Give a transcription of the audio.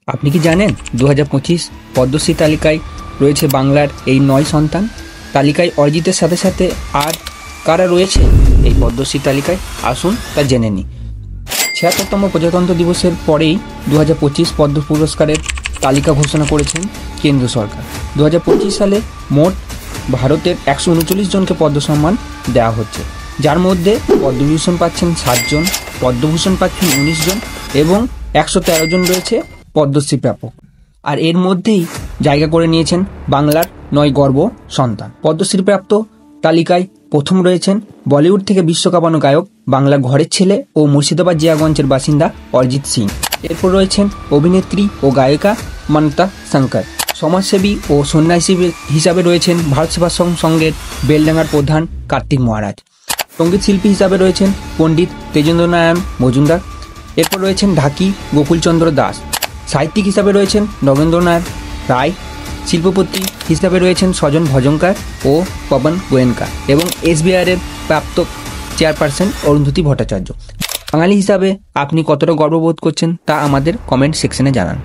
আপনি কি জানেন 2025 পদ্মশ্রী তালিকায় রয়েছে বাংলার এই 9 সন্তান। তালিকায় অরিজিতের সাথে সাথে আর কারা রয়েছে এই পদ্মশ্রী তালিকায়, আসুন তা জেনে নিই। 76তম প্রজাতন্ত্র দিবসের পরেই 2025 পদ্ম পুরস্কারের তালিকা ঘোষণা করেছেন কেন্দ্র সরকার। 2025 সালে মোট ভারতের 139 জনকে পদ্ম সম্মান দেওয়া হচ্ছে, যার মধ্যে পদ্মবিভূষণ পাচ্ছেন 7 জন, পদ্মভূষণ পাচ্ছেন 19 জন এবং 113 জন রয়েছে পদ্মশ্রী প্রাপক। আর এর মধ্যেই জায়গা করে নিয়েছেন বাংলার 9 গর্ব সন্তান। পদ্মশ্রী প্রাপ্ত তালিকায় প্রথম রয়েছেন বলিউড থেকে বিশ্বকাপানো গায়ক, বাংলা ঘরের ছেলে ও মুর্শিদাবাদ জিয়াগঞ্জের বাসিন্দা অরিজিৎ সিং। এরপর রয়েছেন অভিনেত্রী ও গায়িকা মান্তা শঙ্কর। সমাজসেবী ও সন্ন্যাসী হিসাবে রয়েছেন ভারত সেবাশ্রম সংঘের বেলডাঙ্গার প্রধান কার্তিক মহারাজ। সঙ্গীত শিল্পী হিসাবে রয়েছেন পণ্ডিত তেজেন্দ্রনারায়ণ মজুমদার। এরপর রয়েছেন ঢাকি গোকুলচন্দ্র দাস। সাহিত্যিক হিসাবে রয়েছেন নগেন্দ্রনাথ রায়। শিল্পপতি হিসাবে রয়েছেন সজন ভজঙ্কার ও পবন গোয়েঙ্কা এবং SBR-এর প্রাপ্ত চেয়ারপারসন অরুন্ধতী ভট্টাচার্য। বাঙালি হিসাবে আপনি কতটা গর্ববোধ করছেন তা আমাদের কমেন্ট সেকশনে জানান।